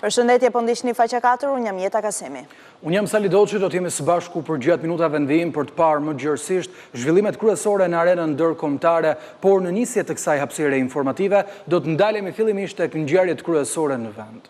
Përshëndetje, po ndihni faqja 4, unë jam Jeta Kasemi. Unë jam Sali Doçi, do t'jemi së bashku për gjatë minutave ndihmë për të parë më gjërësisht zhvillimet kryesore në arenën ndërkombëtare, por në nisje të kësaj hapësire informative, do të ndalemi fillimisht tek ngjarjet kryesore në vend.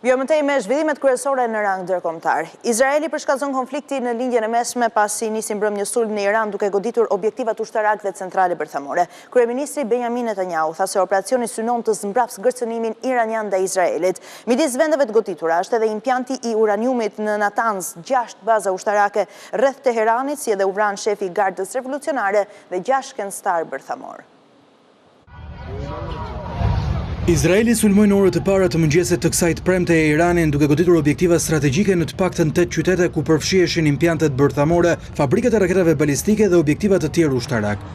Jo më tej me zhvillimet kryesore në rang ndërkombëtar. Izraeli përshkallëzon konfliktin në lindjen e mesme pasi nisi mbrëm një sulm në Iran duke goditur objektivat ushtarak dhe centrale bërthamore. Kryeministri Benjamin Netanyahu tha se operacioni synon të zmbrapsë ngërcënimin iranian ndaj Izraelit. Midis vendeve të goditura është edhe impjanti i uraniumit në Natanz, 6 baza ushtarake rreth Teheranit, si edhe u vran shefi i Gardës Revolucionare dhe 6 shkencëtar bërthamor. Izraeli sulmoi në orët e para të mëngjesit të kësaj premte e Iranin duke goditur objektiva strategjike në të paktën 8 qytete ku përfshiheshin impjantet bërthamore, fabrikat e raketave balistike dhe objektiva të tjerë ushtarak.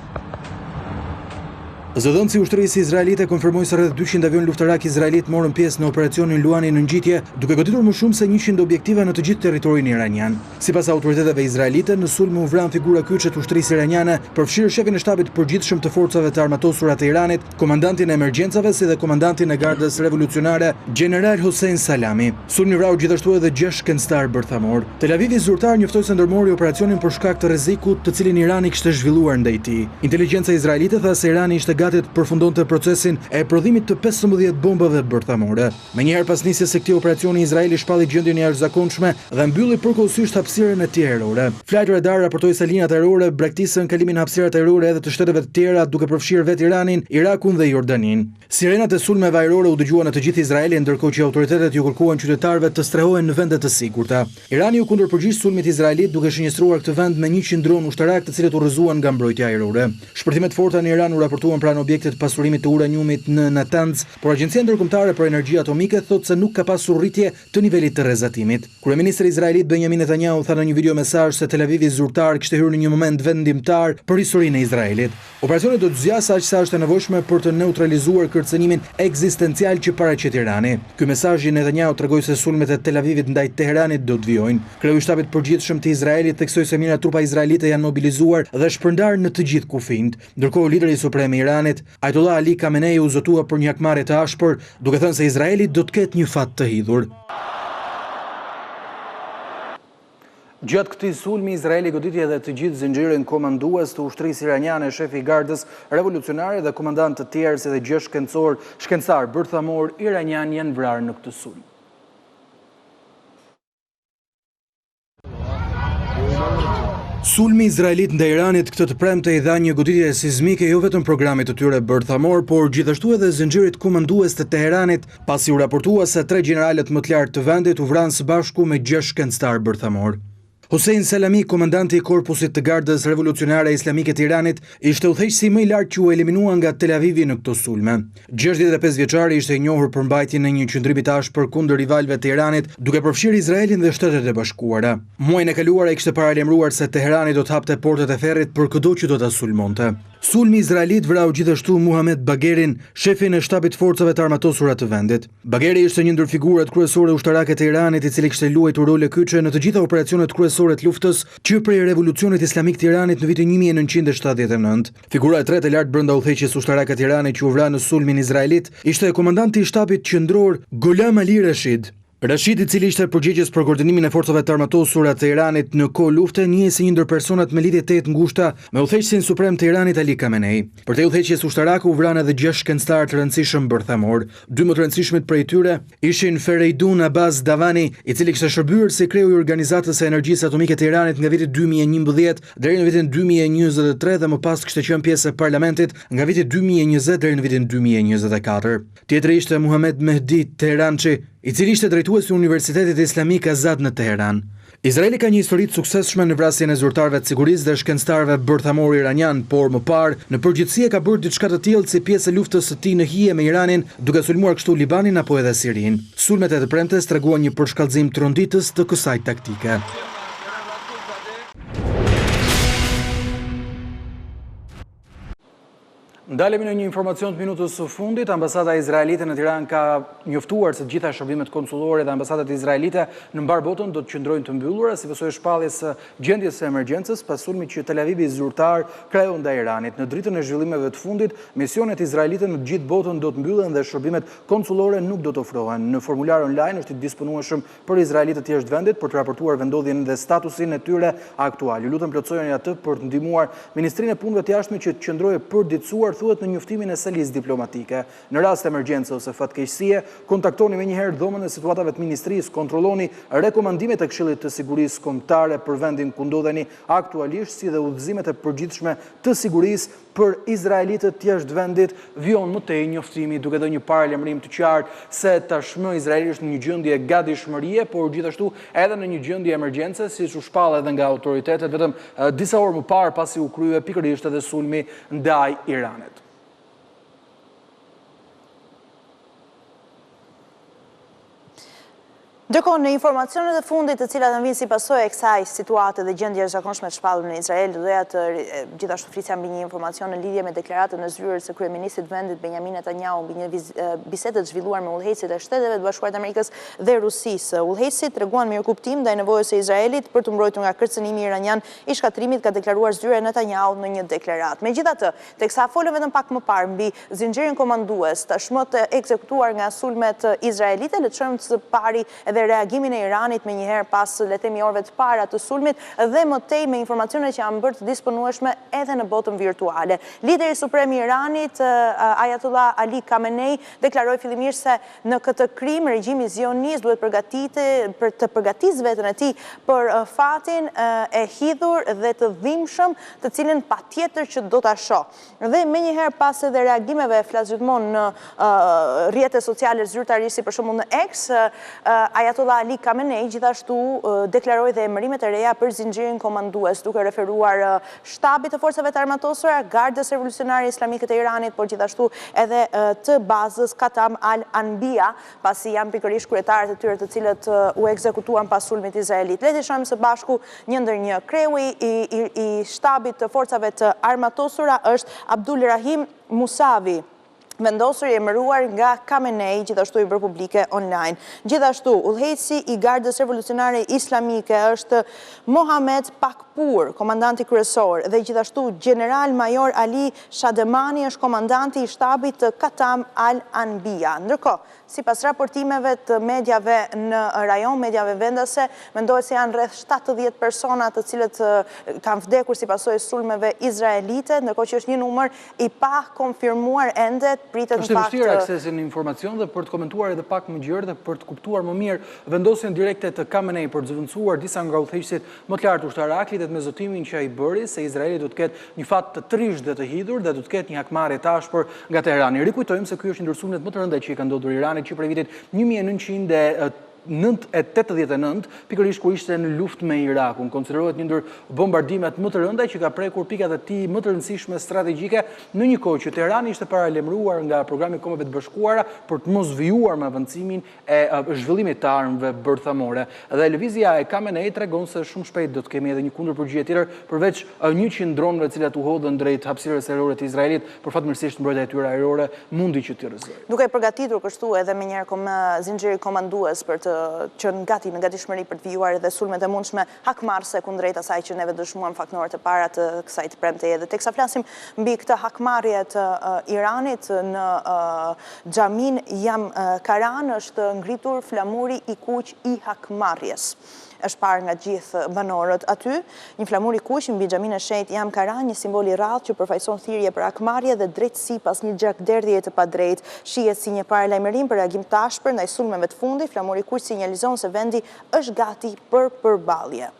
Zëdhënësi i ushtrisë izraelite konfirmoi se rreth 200 avion luftarak izraelit morën pjesë në operacionin Luani në ngjitje, duke goditur më shumë se 100 objektiva në të gjithë territorin iranian. Sipas autoriteteve izraelite, në sulm u vran figura kyçe të ushtrisë iraniane, përfshirë shefin e shtabit të përgjithshëm të forcave të armatosura të Iranit, komandantin e emergjencave si dhe komandantin e Gardës Revolucionare, General Hossein Salami. Sulmi vrau gjithashtu edhe 6 shkencëtar bërthamor. Tel Avivi zyrtar njoftoi se ndërmori operacionin për shkak të rrezikut të cilin Irani kishte zhvilluar ndaj tij. Inteligjenca izraelite tha se Irani ishte gati të përfundonte procesin e prodhimit të 15 bombave bërthamore. Menjëherë pas nisjes së këtij operacioni, Izraeli shpalli gjendjen e jashtëzakonshme dhe mbylli përkohësisht hapësirën e tij ajrore. Flight Radar raportoi se linjat ajrore braktisën kalimin e hapësirave ajrore edhe të shteteve të tjera, duke përfshirë vetë Iranin, Irakun dhe Jordanin. Sirenat e sulmeve ajrore u dëgjuan në të gjithë Izraelin, ndërkohë që autoritetet ju kërkuan qytetarëve të strehohen në vende të sigurta. Irani u kundërpërgjigj sulmit izraelit duke shënjestruar këtë vend me 100 dronë ushtarak, të cilët u rrëzuan nga mbrojtja ajrore. Shpërthimet forta në Iran u raportuan pranë objektet pasurimit të uraniumit në Natanz, por Agjencia Ndërkombëtare për Energji Atomike thotë se nuk ka pasur rritje të nivelit të rrezatimit. Kryeministri izraelit Benjamin Netanyahu tha në një video mesazh se Tel Avivi zyrtar kishte hyrë në një moment vendimtar për historinë e Izraelit. Operacioni do të zgjasë aq sa është e nevojshme për të neutralizuar kërcënimin ekzistencial që paraqet Irani. Ky mesazh i Netanyahu tregoi se sulmet e Tel Avivit ndaj Teheranit do të vijojnë. Kreu i shtabit përgjithshëm të Izraelit theksoi se mijëra trupa izraelite janë mobilizuar dhe shpërndarë në të gjithë kufijt, ndërkohë lideri suprem i Iranit, Ayatollah Ali Khamenei, u zotua për një hakmarrje të ashpër, duke thënë se Izraeli do të ketë një fat të hidhur. Gjatë këtij sulmi, Izraeli goditi edhe të gjithë zinxhirin komandues të ushtrisë iraniane, shefi i Gardës Revolucionare dhe komandantë të tjerë si dhe 6 shkencëtar bërthamor iranian janë vrarë në këtë sulm. Sulmi izraelit ndaj Iranit këtë të premte i dha një goditje sismike jo vetëm programit të tyre bërthamor, por gjithashtu edhe zinxhirit komandues të Teheranit, pasi u raportua se 3 gjeneralet më të lartë të vendit u vranë së bashku me 6 shkencëtar bërthamor. Hossein Salami, komandanti i korpusit të Gardës Revolucionare Islamike të Iranit, ishte udhëheqësi më i lartë që u eliminua nga Tel Avivi në këto sulme. 65 vjeçari ishte i njohur për mbajtjen e një qendrimi të ashpër kundër rivalëve të Iranit, duke përfshirë Izraelin dhe Shtetet e Bashkuara. Muajin e kaluar ai kishte paralajmëruar se Teherani do të hapte portët e ferrit për çdo që do ta sulmonte. Sulmi izraelit vrau gjithashtu Muhammad Bagherin, shefin e shtabit forcave të armatosura të vendit. Bagheri ishte një ndër figurat kryesore ushtarake të Iranit, i cili kishte luajtur role kyçe në të gjitha operacionet kryesore të luftës që prej revolucionit islamik të Iranit në vitin 1979. Figura e tretë e lartë brenda udhëheqjes ushtarake të Iranit që u vra në sulmin izraelit ishte komandanti i shtabit qendror Gholam Ali Rashid. Rashid, i cili ishte përgjegjës për koordinimin e forcave të armatosura të Iranit në kohë lufte, njihet si një ndër personat me lidhje të ngushta me udhëheqësin suprem të Iranit Ali Khamenei. Për te udhëheqjes ushtarake u vranë edhe 6 shkencëtar të rëndësishëm bërthamor. 2 më të rëndësishmit prej tyre ishin Fereidun Abbas Davani, i cili kishte shërbyer si kreu i organizatës së energjisë atomike të Iranit nga viti 2011 deri në vitin 2023 dhe më pas kishte qenë pjesë e parlamentit nga viti 2020 deri në vitin 2024. Tjetri ishte Muhammad Mehdi Teheranchi, i cili ishte drejtuesi i Universitetit Islamik Azad në Teheran. Izraeli ka një histori të suksesshme në vrasjen e zyrtarëve të sigurisë dhe shkencëtarëve bërthamor iranian, por më parë në përgjithësi e ka bërë diçka të tillë si pjesë e luftës së tij në hije me Iranin, duke sulmuar kështu Libanin apo edhe Sirinë. Sulmet e të premtes treguan një përshkallëzim të ronditës të kësaj taktike. Ndalemi në një informacion të minutës së fundit. Ambasada izraelite në Tiranë ka njoftuar se gjitha shërbimet konsullore dhe ambasadat izraelite në mbar botën do të qëndrojnë të mbyllura si pasojë shpalljes së gjendjes së emergjencës pas sulmit që Tel Avivi zyrtar kreu ndaj Iranit. Në dritën e zhvillimeve të fundit, misionet izraelite në gjithë botën do të mbyllen dhe shërbimet konsullore nuk do të ofrohen. Në formular online është i disponueshëm për izraelitët jashtë vendit për të raportuar vendodhjen dhe statusin e tyre aktual. Ju lutem plotësojeni atë për të ndihmuar Ministrinë e Punëve të Jashtme që të qëndrojë përditësuar thuhet në njoftimin e selisë diplomatike. Në rast emergjencë ose fatkeqësie, kontaktoni menjëherë dhomën e situatave të ministrisë, kontrolloni rekomandimet e Këshillit të Sigurisë Kombëtare për vendin ku ndodheni aktualisht, si dhe udhëzimet e përgjithshme të sigurisë për izraelitët jashtë vendit. Vijon më tej njoftimi duke dhënë një paralajmërim të qartë se tashmë Izraeli është në një gjendje gatishmërie, por gjithashtu edhe në një gjendje emergjence, siç u shpall edhe nga autoritetet vetëm disa orë më parë pasi u krye pikërisht edhe sulmi ndaj Iranit. Ndërkohë, në informacionet e fundit të cilat në vinë si pasojë e kësaj situate dhe gjendje jashtëzakonshme të shpallur në Izrael, doja të gjithashtu flisja mbi një informacion në lidhje me deklaratën e zyrës së kryeministit të vendit Benjamin Netanyahu mbi një bisedë të zhvilluar me udhëheqësit e Shteteve të Bashkuara të Amerikës dhe Rusisë. Udhëheqësit treguan mirëkuptim ndaj nevojës së Izraelit për të mbrojtur nga kërcënimi iranian i shkatrimit, ka deklaruar zyra e Netanyahu në një deklaratë. Megjithatë, teksa folën vetëm pak më parë mbi zinxhirin komandues tashmë të ekzekutuar nga sulmet izraelite, le të shohim së pari edhe reagimin e Iranit me njëherë pas le të themi orëve të para të sulmit dhe më tej me informacione që janë bërë të disponueshme edhe në botën virtuale. Lideri suprem i Iranit, Ayatollah Ali Khamenei, deklaroi fillimisht se në këtë krim regjimi zionist duhet të përgatisë veten e tij për fatin e hidhur dhe të dhimbshëm, të cilin patjetër që do ta shoh. Dhe menjëherë pas edhe reagimeve flas gjithmonë në rrjetet sociale zyrtarisht, si për shembull në X, Ayatollah Ali Khamenei gjithashtu deklaroi dhe emërimet e reja për zinxhirin komandues, duke referuar shtabit të forcave të armatosura, Gardës Revolucionare Islamike të Iranit, por gjithashtu edhe të bazës Qatam al-Anbiya, pasi janë pikërisht kryetarët e tyre të cilët u ekzekutuan pas sulmit izraelit. Le të shohim së bashku një ndër një. Kreu i shtabit të forcave të armatosura është Abdul Rahim Musavi, vendosur i emëruar nga Khamenei, gjithashtu i bërë publike online. Gjithashtu, udhëheqësi i Gardës Revolucionare Islamike është Mohamed Pakpur, komandanti kryesor, dhe gjithashtu General Major Ali Shademani është komandanti i shtabit të Qatam al-Anbiya. Ndërkohë, sipas raportimeve të medjave në rajon, medjave vendase, mendohet se janë rreth 70 persona të cilët kanë vdekur si pasojë e sulmeve izraelite, ndërkohë që është një numër i pa konfirmuar ende. Është vështirë aksesi në informacion dhe për të komentuar edhe pak më gjerë dhe për të kuptuar më mirë vendosjen direkte të Khamenei për të zëvendësuar disa nga udhëheqësit më të lartë ushtarak lidhet me zotimin që ai bëri se Izraeli do të ketë një fat të trisht dhe të hidhur dhe do të ketë një hakmarrje të ashpër nga Teherani. Rikujtojmë se ky është ndër sulmet më të rënda që i ka ndodhur Iranit që prej vitit 1989, pikërisht kur ishte në luftë me Irakun. Konsiderohet një ndër bombardimet më të rënda që ka prekur pikat e tij më të rëndësishme strategjike në një kohë që Teherani ishte paralajmëruar nga programi i Kombeve të Bashkuara për të mos vijuar me avancimin e zhvillimit të armëve bërthamore. Dhe lëvizja e Khamenei tregon se shumë shpejt do të kemi edhe një kundërpërgjigje tjetër përveç 100 dronëve të cilat u hodhën drejt hapësirës ajrore të Izraelit, por fatmirësisht mbrojtja e tyre ajrore mundi që t'i rrëzojë. Duke përgatitur kështu edhe menjëherë zinxhiri komandues për të qenë gati në gatishmëri për të vijuar edhe sulmet e mundshme hakmarrëse kundrejt asaj që neve dëshmuam fakt në orët e para të kësaj të premteje. Dhe teksa flasim mbi këtë hakmarrje të Iranit në xhamin Yam Karan është ngritur flamuri i kuq i hakmarrjes. Është parë nga gjithë banorët aty, një flamur i kuq mbi xhamin e shenjtë Yam Karan, një simbol i rrallë që përfaqëson thirrje për hakmarrje dhe drejtësi pas një gjakderdhjeje të padrejtë. Shihet si një paralajmërim për reagim të ashpër ndaj sulmeve të fundit. Flamuri i kuq sinjalizon se vendi është gati për përballje.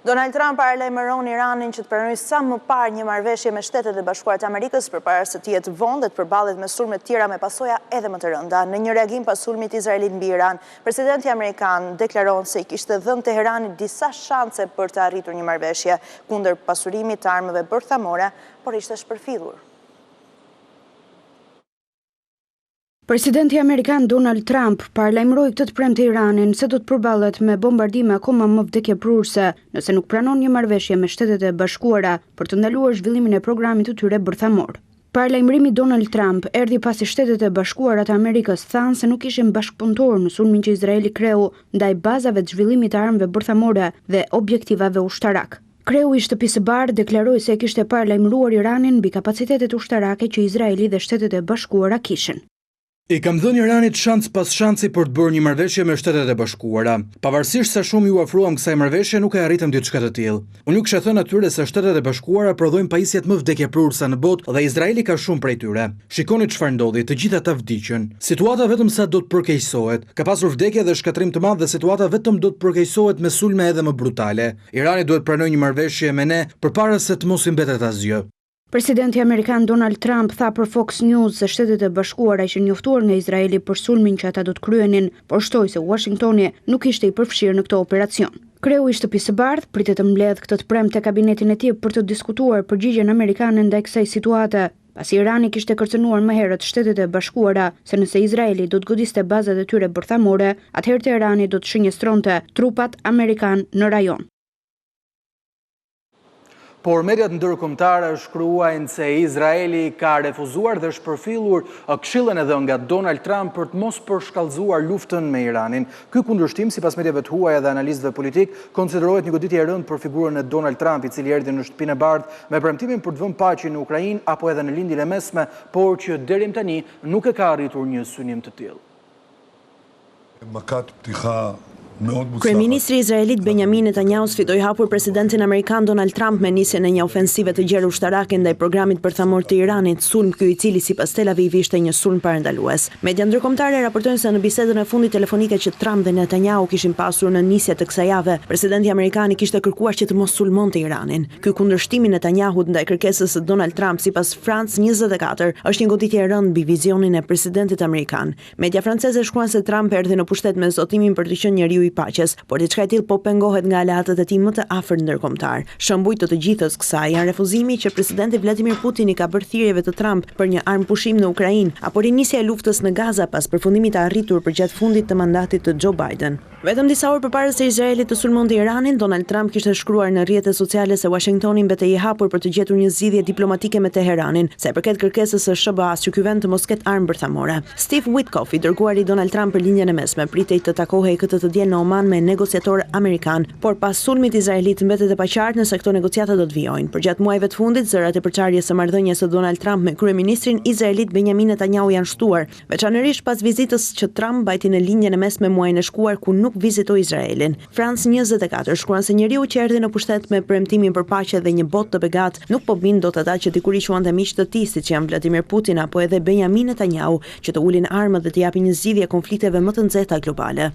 Donald Trump paralajmëron Iranin që të pranojë sa më parë një marrëveshje me Shtetet e Bashkuara të Amerikës përpara se të jetë vonë dhe të përballet me sulme të tjera me pasoja edhe më të rënda. Në një reagim pas sulmit izraelit mbi Iran, presidenti amerikan deklaron se i kishte dhënë Teheranit disa shanse për të arritur një marrëveshje kundër pasurimit të armëve bërthamore, por ishte shpërfillur. Presidenti Amerikan Donald Trump paralajmëroi këtë të premte Iranin se do të përballet me bombardime akoma më vdekjeprurëse nëse nuk pranon një marrëveshje me Shtetet e Bashkuara për të ndaluar zhvillimin e programit të tyre bërthamor. Paralajmërimi Donald Trump erdhi pasi Shtetet e Bashkuara të Amerikës thanë se nuk ishin bashkëpunëtor në sulmin që Izraeli kreu ndaj bazave të zhvillimit të armëve bërthamore dhe objektivave ushtarak. Kreu i Shtëpisë së Bardhë deklaroi se kishte paralajmëruar Iranin mbi kapacitetet ushtarake që Izraeli dhe Shtetet e Bashkuara kishin. I kam dhënë Iranit shans pas shansi për të bërë një marrëveshje me Shtetet e Bashkuara. Pavarësisht se shumë ju ofruam kësaj marrëveshje, nuk e arritëm diçka të tillë. Unë ju kisha thënë atyre se Shtetet e Bashkuara prodhojnë pajisjet më vdekjeprurëse në botë dhe Izraeli ka shumë prej tyre. Shikoni çfarë ndodhi, të gjithë ata vdiqën. Situata vetëm sa do të përkeqësohet. Ka pasur vdekje dhe shkatrim të madh dhe situata vetëm do të përkeqësohet me sulme edhe më brutale. Irani duhet pranojë një marrëveshje me ne përpara se të mos i mbetet asgjë. Presidenti Amerikan Donald Trump tha për Fox News se Shtetet e Bashkuara ishin njoftuar nga Izraeli për sulmin që ata do të kryenin, por shtoi se Washingtoni nuk ishte i përfshirë në këtë operacion. Kreu i Shtëpisë së Bardhë pritet të mbledhë këtë të premte kabinetin e tij për të diskutuar përgjigjen amerikane ndaj kësaj situate, pasi Irani kishte kërcënuar më herët Shtetet e Bashkuara se nëse Izraeli do të godiste bazat e tyre bërthamore, atëherë Teherani do të shënjestronte trupat amerikan në rajon. Por mediat ndërkombëtare shkruajnë se Izraeli ka refuzuar dhe shpërfillur këshillën e dhënë nga Donald Trump për të mos përshkallëzuar luftën me Iranin. Ky kundërshtim, sipas mediave të huaja dhe analistëve politik, konsiderohet një goditje e rëndë për figurën e Donald Trump, i cili erdhi në Shtëpinë e Bardhë me premtimin për të vënë paqen në Ukrainë apo edhe në lindjen e mesme, por që deri tani nuk e ka arritur një synim të tillë. Kryeministri Izraelit Benjamin Netanyahu sfidoi hapur presidentin amerikan Donald Trump me nisjen e një ofensive të gjerë ushtarake ndaj programit bërthamor të Iranit, sulm ky i cili sipas Tel Aviv ishte një sulm parandalues. Media ndërkombëtare raportojnë se në bisedën e fundit telefonike që Trump dhe Netanyahu kishin pasur në nisje të kësaj jave, presidenti amerikan i kishte kërkuar që të mos sulmonte Iranin. Ky kundërshtim i Netanyahut ndaj kërkesës së Donald Trump sipas France 24 është një goditje e rëndë mbi vizionin e presidentit amerikan. Media franceze shkruan se Trump erdhi në pushtet me zotimin për të qenë njeriu paqes, por diçka e tillë po pengohet nga aleatët e tij më të afërt ndërkombëtar. Shembuj të gjithës kësaj janë refuzimi që presidenti Vladimir Putin i ka bërë thirrjeve të Trump për një armë pushim në Ukrainë, apo rinisja e luftës në Gaza pas përfundimit të arritur përgjatë fundit të mandatit të Joe Biden. Vetëm disa orë përpara se Izraeli të sulmonte Iranin, Donald Trump kishte shkruar në rrjetet sociale se Washingtoni mbetej i hapur për të gjetur një zgjidhje diplomatike me Teheranin, sa i përket kërkesës së SBA-s që ky vend të mos ketë armë bërthamore. Steve Witkoff, i dërguari Donald Trump për lindjen e mesme, pritej të takohej këtë të diel në Oman me negociator amerikan, por pas sulmit izraelit mbetet e paqartë nëse këto negociata do të vijojnë. Përgjatë muajve të fundit, zërat e përçarjes së marrëdhënies së Donald Trump me kryeministrin izraelit Benjamin Netanyahu janë shtuar, veçanërisht pas vizitës që Trump mbajti në lindjen e mesme muajin e shkuar ku nuk vizitoi Izraelin. France 24 shkruan se njeriu që erdhi në pushtet me premtimin për paqe dhe një botë të begat nuk po bin dot ata që dikur i quante miq të tij, siç janë Vladimir Putin apo edhe Benjamin Netanyahu, që të ulin armët dhe të japin një zgjidhje konflikteve më të nxehta globale.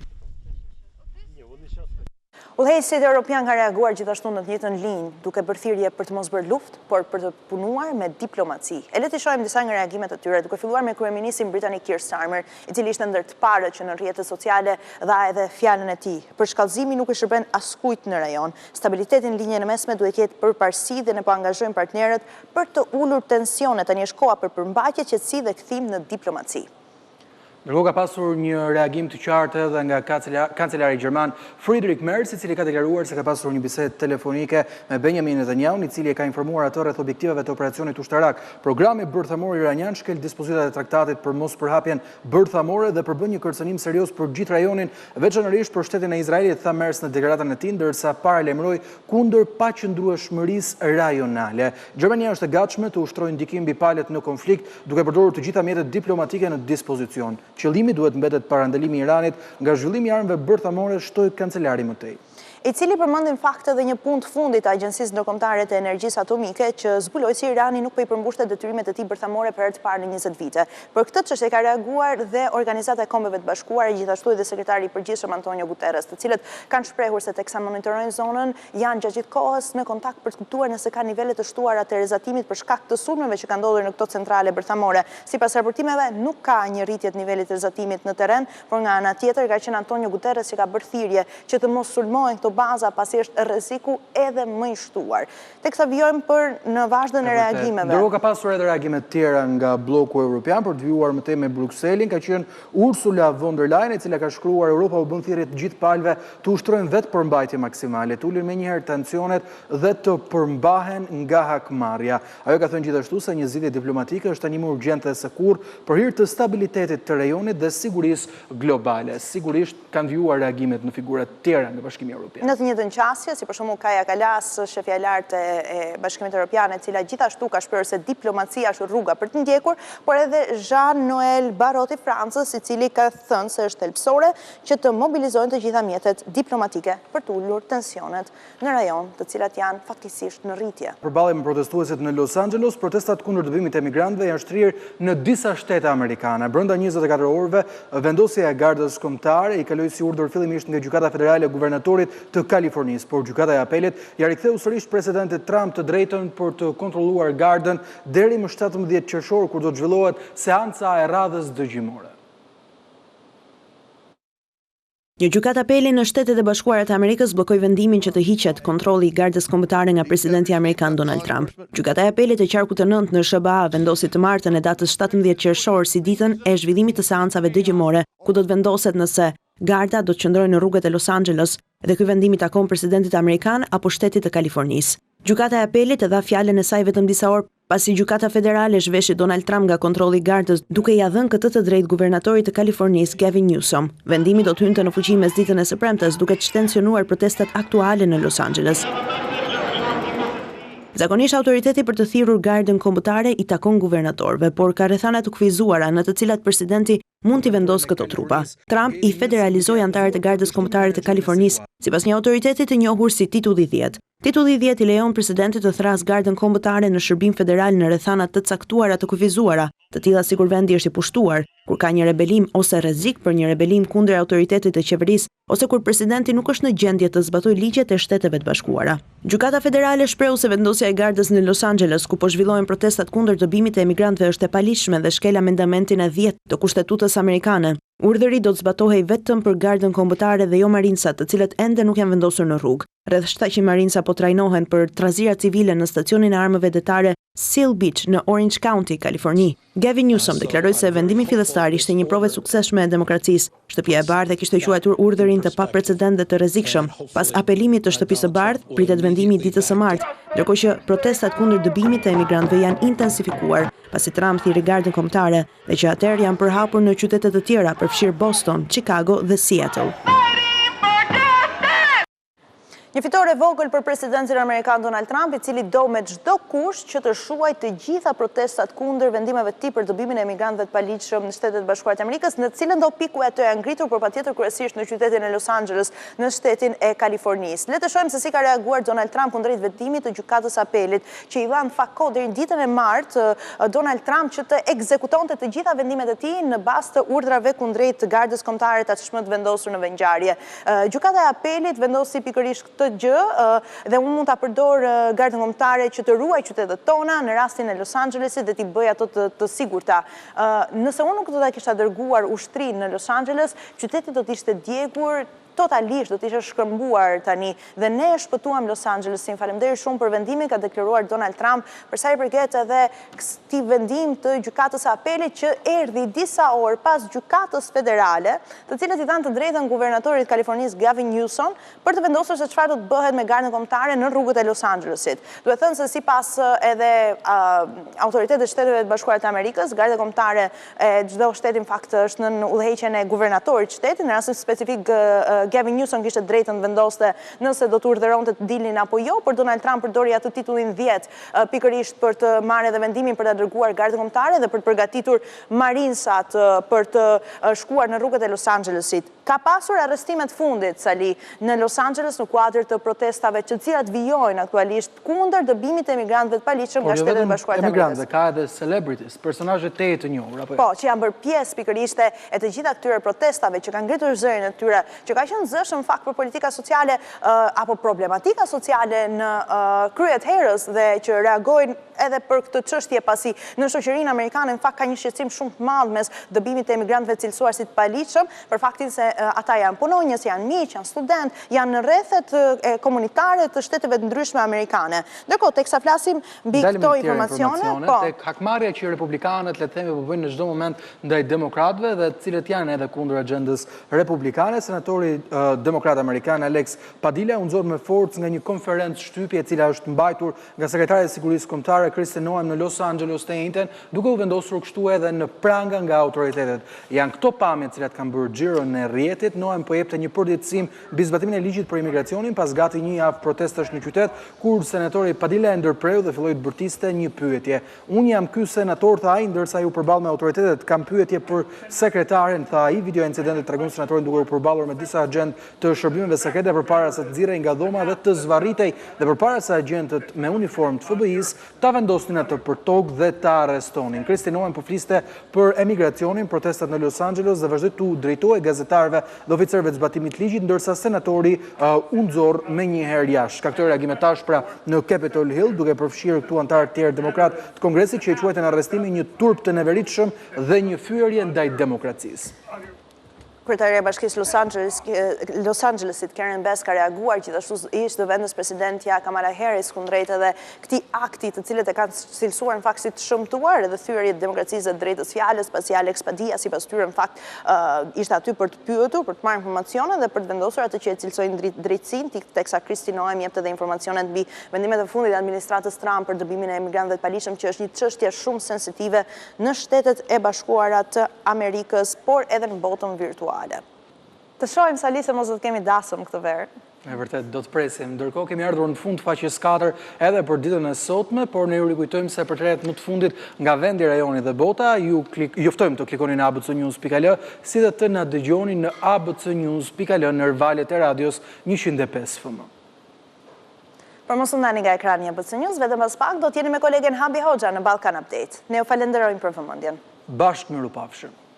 Udhëheqësit europian kanë reaguar gjithashtu në të njëjtën linjë, duke bërë thirrje për të mos bërë luftë, por për të punuar me diplomaci. E le të shohim disa nga reagimet e tyre, duke filluar me kryeministrin britanik Keir Starmer, i cili ishte ndër të parët që në rrjetet sociale dha edhe fjalën e tij. Përshkallëzimi nuk i shërben askujt në rajon. Stabiliteti në linjën e mesme duhet të jetë përparësi dhe ne po angazhojmë partnerët për të ulur tensionet. Tani është koha për përmbajtje, qetësi dhe kthim në diplomaci. Ndërkohë ka pasur një reagim të qartë edhe nga kancelari gjerman Friedrich Merz, i cili ka deklaruar se ka pasur një bisedë telefonike me Benjamin Netanyahu, i cili e ka informuar atë rreth objektiveve të operacionit ushtarak. Programi bërthamor iranian shkel dispozitat e traktatit për mos përhapjen bërthamore dhe përbën një kërcënim serioz për gjithë rajonin, veçanërisht për shtetin e Izraelit, tha Merz në deklaratën e tij, ndërsa paralajmëroi kundër paqëndrueshmërisë rajonale. Gjermania është e gatshme të ushtrojë ndikim mbi palët në konflikt, duke përdorur të gjitha mjetet diplomatike në dispozicion. Qëllimi duhet mbetet parandalimi i Iranit nga zhvillimi i armëve bërthamore, shtoi kancelari më tej. I cili përmendin fakte dhe një punë të fundit të Agjencisë Ndërkombëtare të Energjisë Atomike që zbuloi se Irani nuk po i përmbushte detyrimet e tij bërthamore për herë të parë në 20 vite. Për këtë çështje ka reaguar dhe Organizata e Kombeve të Bashkuara, gjithashtu edhe sekretari i përgjithshëm Antonio Guterres, të cilët kanë shprehur se teksa monitorojnë zonën, janë gjatë gjithë kohës në kontakt për të kuptuar nëse ka nivele të shtuara të rrezatimit për shkak të sulmeve që kanë ndodhur në këto centrale bërthamore. Sipas raportimeve, nuk ka një rritje të nivelit të rrezatimit në terren, por nga ana tjetër ka qenë Antonio Guterres që ka bërë thirrje që të mos sulmojnë këto baza pasi është rreziku edhe më i shtuar. Teksa vijojmë për në vazhdën e reagimeve. Ndërkohë ka pasur edhe reagime të tjera nga bloku evropian për të vjuar më tej me Brukselin, ka qenë Ursula von der Leyen, e cila ka shkruar Europa u bën thirrje të gjithë palëve të ushtrojnë vetë përmbajtje maksimale, të ulin menjëherë tensionet dhe të përmbahen nga hakmarrja. Ajo ka thënë gjithashtu se një zgjidhje diplomatike është tani më urgjente se kurrë për hir të stabilitetit të rajonit dhe sigurisë globale. Sigurisht kanë vjuar reagimet në figura të tjera nga Bashkimi Evropian. Në të njëjtën qasje, si për shembull Kaja Kallas, shefja e lartë e Bashkimit Evropian, e cila gjithashtu ka shprehur se diplomacia është rruga për të ndjekur, por edhe Jean-Noël Barrot i Francës, i cili ka thënë se është thelbësore që të mobilizojnë të gjitha mjetet diplomatike për të ulur tensionet në rajon, të cilat janë fatkisisht në rritje. Përballje me protestuesit në Los Angeles, protestat kundër dëbimit të emigrantëve janë shtrirë në disa shtete amerikane. Brenda 24 orëve, vendosja e gardës kombëtare i kaloi si urdhër fillimisht nga Gjykata Federale e Guvernatorit të Kalifornisë, por Gjykata e Apelit ja riktheu sërish presidentit Trump të drejtën për të kontrolluar gardën deri më 17 qershor, kur do të zhvillohet seanca e radhës dëgjimore. Një gjykat apeli në Shtetet e Bashkuara të Amerikës bllokoi vendimin që të hiqet kontrolli i gardës kombëtare nga presidenti amerikan Donald Trump. Gjykata e apelit e qarkut të 9 në SBA vendosi të martën e datës 17 qershor si ditën e zhvillimit të seancave dëgjimore, ku do të vendoset nëse garda do të qëndrojë në rrugët e Los Angeles dhe ky vendim i takon presidentit amerikan apo shtetit të Kalifornisë. Gjykata e apelit e dha fjalën e saj vetëm disa orë pasi Gjykata Federale zhveshi Donald Trump nga kontrolli i gardës, duke ia dhënë këtë të drejtë guvernatorit të Kalifornisë Gavin Newsom. Vendimi do të hynte në fuqi mes ditën e së premtes, duke të shtensionuar protestat aktuale në Los Angeles. Zakonisht autoriteti për të thirrur gardën kombëtare i takon guvernatorëve, por ka rrethana të kufizuara në të cilat presidenti mund t'i vendosë këto trupa. Trump i federalizoi anëtarët e gardës kombëtare të Kalifornisë sipas një autoriteti të njohur si Titulli 10. Titulli 10 i lejon presidentit të thrasë gardën kombëtare në shërbim federal në rrethana të caktuara të kufizuara, të tilla sikur vendi është i pushtuar, kur ka një rebelim ose rrezik për një rebelim kundër autoritetit të qeverisë, ose kur presidenti nuk është në gjendje të zbatojë ligjet e Shteteve të Bashkuara. Gjykata Federale shprehu se vendosja e gardës në Los Angeles, ku po zhvillohen protestat kundër dëbimit të emigrantëve, është e paligjshme dhe shkel amendamentin e 10 të Kushtetutës amerikane. Urdhëri do të zbatohej vetëm për gardën kombëtare dhe jo marinsat, të cilët ende nuk janë vendosur në rrugë. Rreth 700 marinsa po trajnohen për trazira civile në stacionin e armëve detare Seal Beach në Orange County, Kaliforni. Gavin Newsom deklaroi se vendimi fillestar ishte një provë e suksesshme e demokracisë. Shtëpia e Bardhë kishte quajtur urdhërin të paprecedent dhe të rrezikshëm. Pas apelimit të Shtëpisë së Bardhë, pritet vendimi ditës së martë, ndërkohë që protestat kundër dëbimit të emigrantëve janë intensifikuar, pasi Trump thirrri gardën kombëtare dhe që atëherë janë përhapur në qytete të tjera, përfshirë Boston, Chicago dhe Seattle. Një fitore vogël për presidentin amerikan Donald Trump, i cili do me çdo kusht që të shuajë të gjitha protestat kundër vendimeve të tij për dëbimin e emigrantëve të paligjshëm në Shtetet e Bashkuara të Amerikës, në të cilën do piku ato janë ngritur, por patjetër kryesisht në qytetin e Los Angeles, në shtetin e Kalifornisë. Le të shohim se si ka reaguar Donald Trump kundrejt vendimit të gjykatës apelit, që i dhan fako deri në ditën e martë Donald Trump që të ekzekutonte të gjitha vendimet e tij në bazë të urdhrave kundrejt gardës kombëtare tashmë të vendosur në vendngjarje. Gjykata e apelit vendosi pikërisht këtë gjë dhe unë mund ta përdor gardën kombëtare që të ruaj qytetet tona në rastin e Los Angelesit dhe t'i bëj ato të sigurta. Nëse unë nuk do ta kisha dërguar ushtrinë në Los Angeles, qyteti do të ishte djegur totalisht, do të ishte shkëmbuar tani, dhe ne e shpëtuam Los Angelesin. Faleminderit shumë për vendimin ka deklaruar Donald Trump për sa i përket edhe këtij vendim të gjykatës së apelit që erdhi disa orë pas gjykatës federale, të cilët i dhanë të drejtën guvernatorit Kalifornisë Gavin Newsom për të vendosur se çfarë do të bëhet me gardën kombëtare në rrugët e Los Angelesit. Duhet thënë se sipas edhe autoritetet e Shteteve të Bashkuara të Amerikës, garda kombëtare e çdo shteti në fakt është në udhëheqjen e guvernatorit të shtetit, në rastin specifik Gavin Newsom kishte drejtën vendoste nëse do të urdhëronte të dilnin apo jo, por Donald Trump përdori atë titullin 10 pikërisht për të marrë edhe vendimin për ta dërguar gardën kombëtare dhe për të përgatitur marinsat për të shkuar në rrugët e Los Angelesit. Ka pasur arrestimet fundit, Sali, në Los Angeles në kuadër të protestave të cilat vijojnë aktualisht kundër dëbimit të emigrantëve të paligjshëm nga Shtetet e Bashkuara të Amerikës. Emigrantëve ka edhe celebrities, personazhe të njohur apo jo? Po, që janë bërë pjesë pikërisht e të gjitha këtyre protestave që kanë ngritur zërin e tyre, që ka qenë përqendroshëm fakt për politika sociale apo problematika sociale në kryet herës dhe që reagojnë edhe për këtë çështje pasi në shoqërinë amerikane në fakt ka një shqetësim shumë të madh mes dëbimit të emigrantëve cilësuar si të paligjshëm për faktin se ata janë punonjës, janë miq, janë student, janë në rrethet komunitare të shteteve të ndryshme amerikane. Ndërkohë teksa flasim mbi këto informacione, tek hakmarrja që republikanët le të themi po bëjnë në çdo moment ndaj demokratëve dhe të cilët janë edhe kundër agjendës republikane, senatori demokrat amerikan Alex Padilla u nxorr me forcë nga një konferencë shtypje e cila është mbajtur nga sekretari i sigurisë kombëtare Kristi Noem në Los Angeles të njëjtën, duke u vendosur kështu edhe në pranga nga autoritetet. Janë këto pamje të cilat kanë bërë xhiron e rrjetit. Noem po jepte një përditësim mbi zbatimin e ligjit për imigracionin pas gati një javë protestash në qytet, kur senatori Padilla e ndërpreu dhe filloi të bërtiste një pyetje. Unë jam ky senator, tha ai, ndërsa ju përball me autoritetet, kam pyetje për sekretaren, tha ai. Video incidentit tregon senatorin duke u përballur me disa agent të shërbimeve sekrete përpara se të nxirrej nga dhoma dhe të zvarritej dhe përpara se agentët me uniformë të FBI-s ta vendosnin atë për tokë dhe ta arrestonin. Kristi Noem po fliste për emigracionin, protestat në Los Angeles dhe vazhdoi tu drejtohej gazetarëve dhe oficerëve të zbatimit të ligjit, ndërsa senatori u nxorr menjëherë jashtë. Ka këtë reagim tash pra në Capitol Hill, duke përfshirë këtu anëtarë të tjerë demokrat të Kongresit që i quajtën arrestimin një turp të neveritshëm dhe një fyerje ndaj demokracisë. Kryetaria e Bashkisë Los Angelesit, Karen Bass, ka reaguar gjithashtu ishte vendës presidentja Kamala Harris kundrejt edhe këtij akti të cilët e kanë cilësuar në fakt si të shëmtuar edhe thyrje të demokracisë dhe drejtës fjalës, pasi Alex Padilla sipas tyre në fakt ishte aty për të pyetur, për të marrë informacione dhe për të vendosur atë që e cilësojnë drejtësinë, teksa Kristi Noem jepte edhe informacionet mbi vendimet e fundit të administratës Trump për dëbimin e emigrantëve të paligjshëm, që është një çështje shumë sensitive në Shtetet e Bashkuara të Amerikës, por edhe në botën virtuale. Të shohim Sali se mos do të kemi dasëm këtë verë. E vërtet, do të presim. Ndërkohë kemi ardhur në fund faqes 4 edhe për ditën e sotme, por ne ju rikujtojmë se për të rreth më të fundit nga vendi, rajoni dhe bota, ju ftojmë të klikoni në abcnews.al, si dhe të na dëgjoni në abcnews.al në valjet e radios 105 FM. Për mos u ndani nga ekrani i ABC News, vetëm pas pak do të jeni me kolegen Habi Hoxha në Ballkan Update. Ne ju falenderojmë për vëmendjen. Bashkë mirupafshim.